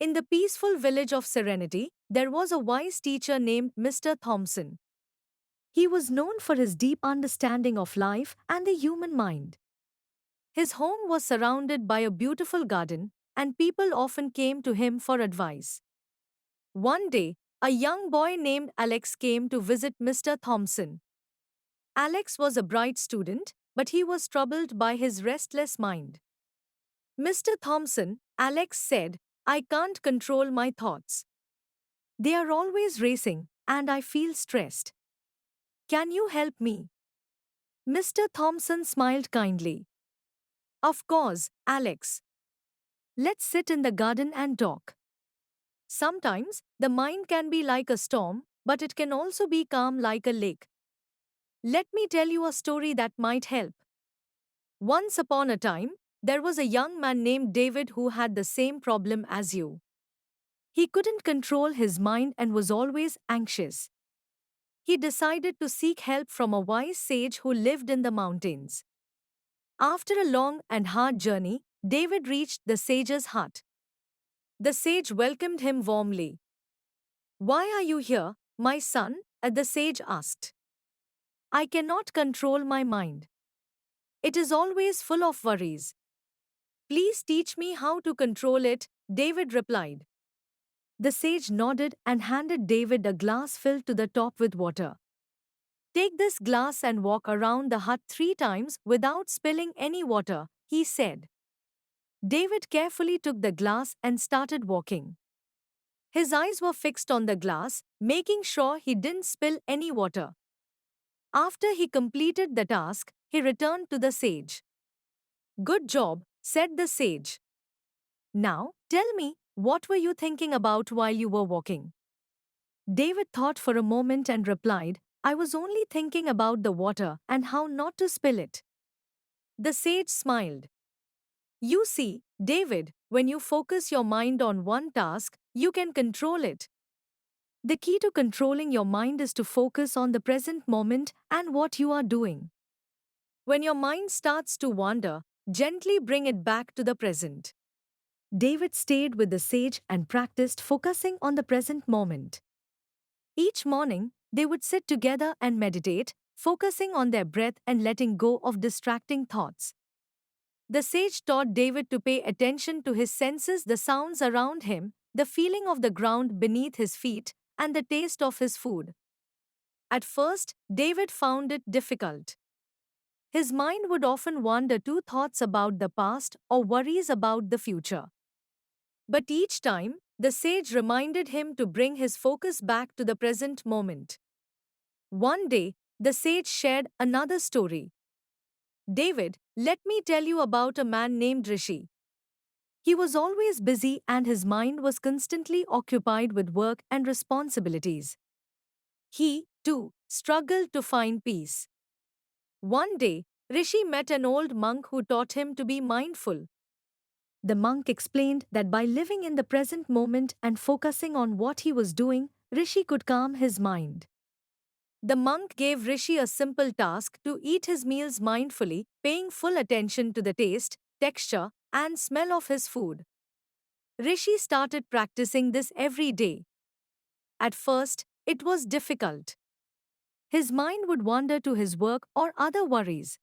In the peaceful village of Serenity, there was a wise teacher named Mr. Thompson. He was known for his deep understanding of life and the human mind. His home was surrounded by a beautiful garden, and people often came to him for advice. One day, a young boy named Alex came to visit Mr. Thompson. Alex was a bright student, but he was troubled by his restless mind. Mr. Thompson, Alex said, I can't control my thoughts. They are always racing, and I feel stressed. Can you help me? Mr. Thompson smiled kindly. Of course, Alex. Let's sit in the garden and talk. Sometimes, the mind can be like a storm, but it can also be calm like a lake. Let me tell you a story that might help. Once upon a time, there was a young man named David who had the same problem as you. He couldn't control his mind and was always anxious. He decided to seek help from a wise sage who lived in the mountains. After a long and hard journey, David reached the sage's hut. The sage welcomed him warmly. Why are you here, my son? The sage asked. I cannot control my mind. It is always full of worries. Please teach me how to control it, David replied. The sage nodded and handed David a glass filled to the top with water. Take this glass and walk around the hut 3 times without spilling any water, he said. David carefully took the glass and started walking. His eyes were fixed on the glass, making sure he didn't spill any water. After he completed the task, he returned to the sage. Good job, said the sage. Now, tell me, what were you thinking about while you were walking? David thought for a moment and replied, I was only thinking about the water and how not to spill it. The sage smiled. You see, David, when you focus your mind on one task, you can control it. The key to controlling your mind is to focus on the present moment and what you are doing. When your mind starts to wander, gently bring it back to the present. David stayed with the sage and practiced focusing on the present moment. Each morning, they would sit together and meditate, focusing on their breath and letting go of distracting thoughts. The sage taught David to pay attention to his senses, the sounds around him, the feeling of the ground beneath his feet, and the taste of his food. At first, David found it difficult. His mind would often wander to thoughts about the past or worries about the future. But each time, the sage reminded him to bring his focus back to the present moment. One day, the sage shared another story. David, let me tell you about a man named Rishi. He was always busy and his mind was constantly occupied with work and responsibilities. He, too, struggled to find peace. One day, Rishi met an old monk who taught him to be mindful. The monk explained that by living in the present moment and focusing on what he was doing, Rishi could calm his mind. The monk gave Rishi a simple task to eat his meals mindfully, paying full attention to the taste, texture, and smell of his food. Rishi started practicing this every day. At first, it was difficult. His mind would wander to his work or other worries.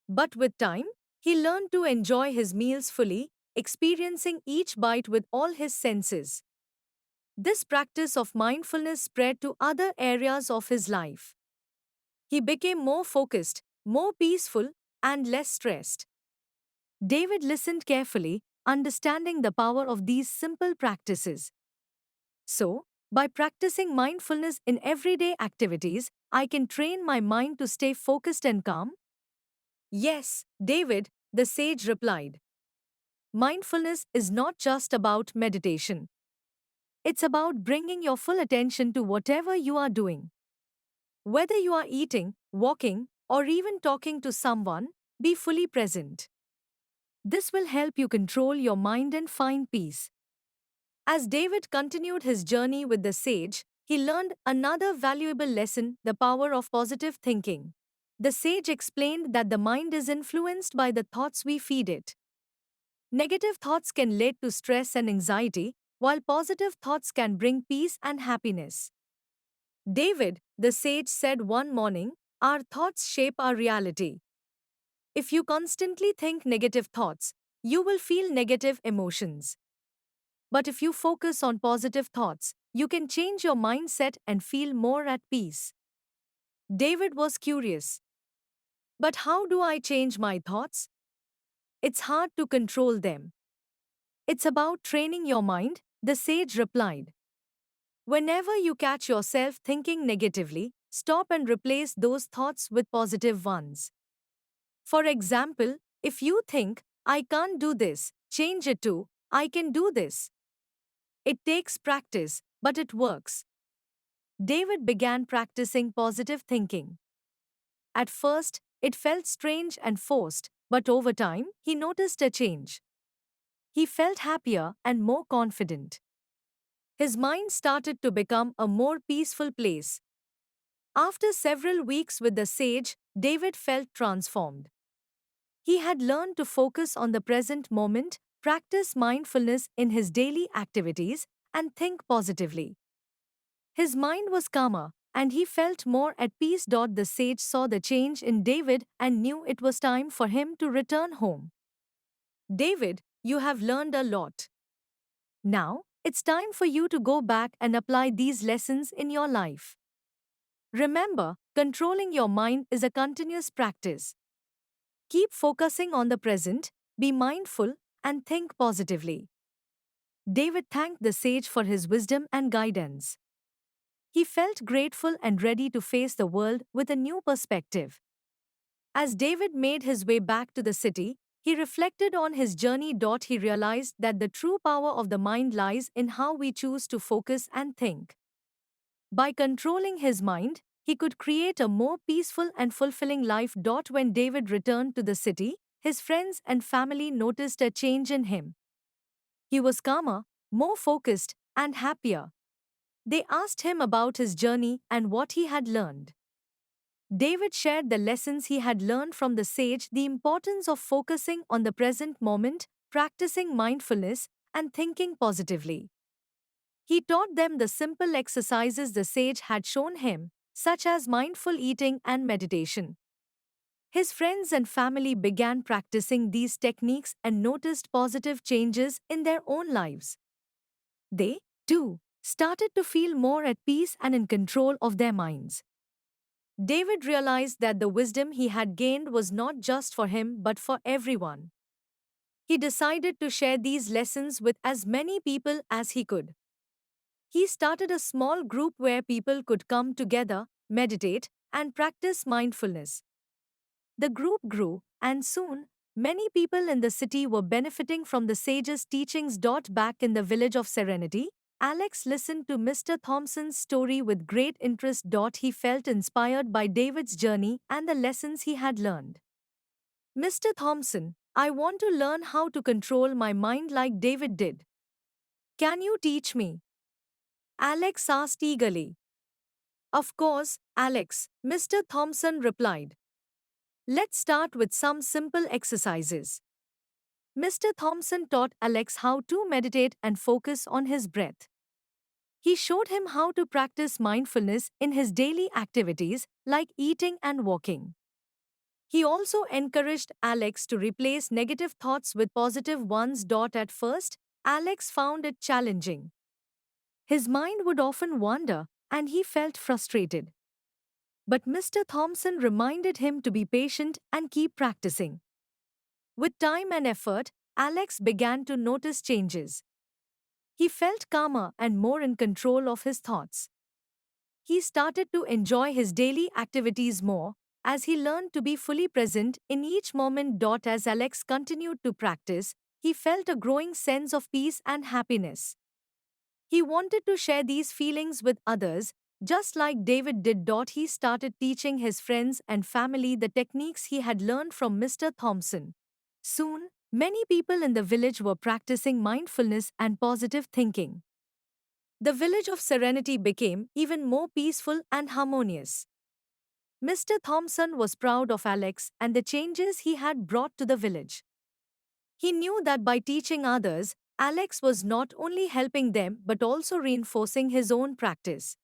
But with time, he learned to enjoy his meals fully, experiencing each bite with all his senses. This practice of mindfulness spread to other areas of his life. He became more focused, more peaceful, and less stressed. David listened carefully, understanding the power of these simple practices. So, by practicing mindfulness in everyday activities, I can train my mind to stay focused and calm? Yes, David, the sage replied. Mindfulness is not just about meditation. It's about bringing your full attention to whatever you are doing. Whether you are eating, walking, or even talking to someone, be fully present. This will help you control your mind and find peace. As David continued his journey with the sage, he learned another valuable lesson: the power of positive thinking. The sage explained that the mind is influenced by the thoughts we feed it. Negative thoughts can lead to stress and anxiety, while positive thoughts can bring peace and happiness. David, the sage, said one morning, "Our thoughts shape our reality. If you constantly think negative thoughts, you will feel negative emotions. But if you focus on positive thoughts, you can change your mindset and feel more at peace." David was curious. But how do I change my thoughts? It's hard to control them. It's about training your mind, the sage replied. Whenever you catch yourself thinking negatively, stop and replace those thoughts with positive ones. For example, if you think, "I can't do this," change it to, "I can do this." It takes practice, but it works. David began practicing positive thinking. At first, it felt strange and forced, but over time, he noticed a change. He felt happier and more confident. His mind started to become a more peaceful place. After several weeks with the sage, David felt transformed. He had learned to focus on the present moment, practice mindfulness in his daily activities, and think positively. His mind was calmer, and he felt more at peace. The sage saw the change in David and knew it was time for him to return home. "David, you have learned a lot. Now, it's time for you to go back and apply these lessons in your life. Remember, controlling your mind is a continuous practice. Keep focusing on the present, be mindful, and think positively." David thanked the sage for his wisdom and guidance. He felt grateful and ready to face the world with a new perspective. As David made his way back to the city, he reflected on his journey. He realized that the true power of the mind lies in how we choose to focus and think. By controlling his mind, he could create a more peaceful and fulfilling life. When David returned to the city, his friends and family noticed a change in him. He was calmer, more focused, and happier. They asked him about his journey and what he had learned. David shared the lessons he had learned from the sage: the importance of focusing on the present moment, practicing mindfulness, and thinking positively. He taught them the simple exercises the sage had shown him, such as mindful eating and meditation. His friends and family began practicing these techniques and noticed positive changes in their own lives. They, too, started to feel more at peace and in control of their minds. David realized that the wisdom he had gained was not just for him but for everyone. He decided to share these lessons with as many people as he could. He started a small group where people could come together, meditate, and practice mindfulness. The group grew, and soon, many people in the city were benefiting from the sage's teachings. Back in the village of Serenity, Alex listened to Mr. Thompson's story with great interest. He felt inspired by David's journey and the lessons he had learned. "Mr. Thompson, I want to learn how to control my mind like David did. Can you teach me?" Alex asked eagerly. "Of course, Alex," Mr. Thompson replied. "Let's start with some simple exercises." Mr. Thompson taught Alex how to meditate and focus on his breath. He showed him how to practice mindfulness in his daily activities, like eating and walking. He also encouraged Alex to replace negative thoughts with positive ones. At first, Alex found it challenging. His mind would often wander, and he felt frustrated. But Mr. Thompson reminded him to be patient and keep practicing. With time and effort, Alex began to notice changes. He felt calmer and more in control of his thoughts. He started to enjoy his daily activities more, as he learned to be fully present in each moment. As Alex continued to practice, he felt a growing sense of peace and happiness. He wanted to share these feelings with others, just like David did. He started teaching his friends and family the techniques he had learned from Mr. Thompson. Soon, many people in the village were practicing mindfulness and positive thinking. The village of Serenity became even more peaceful and harmonious. Mr. Thompson was proud of Alex and the changes he had brought to the village. He knew that by teaching others, Alex was not only helping them but also reinforcing his own practice.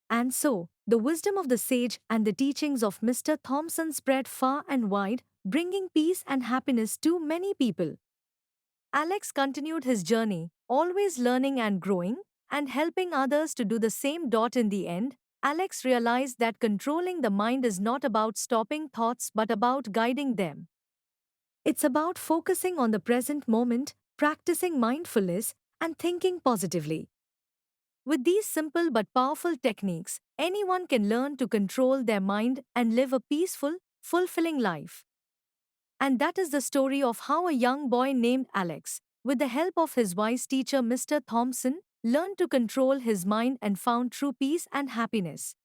And so, the wisdom of the sage and the teachings of Mr. Thompson spread far and wide, bringing peace and happiness to many people. Alex continued his journey, always learning and growing, and helping others to do the same. In the end, Alex realized that controlling the mind is not about stopping thoughts but about guiding them. It's about focusing on the present moment, practicing mindfulness, and thinking positively. With these simple but powerful techniques, anyone can learn to control their mind and live a peaceful, fulfilling life. And that is the story of how a young boy named Alex, with the help of his wise teacher Mr. Thompson, learned to control his mind and found true peace and happiness.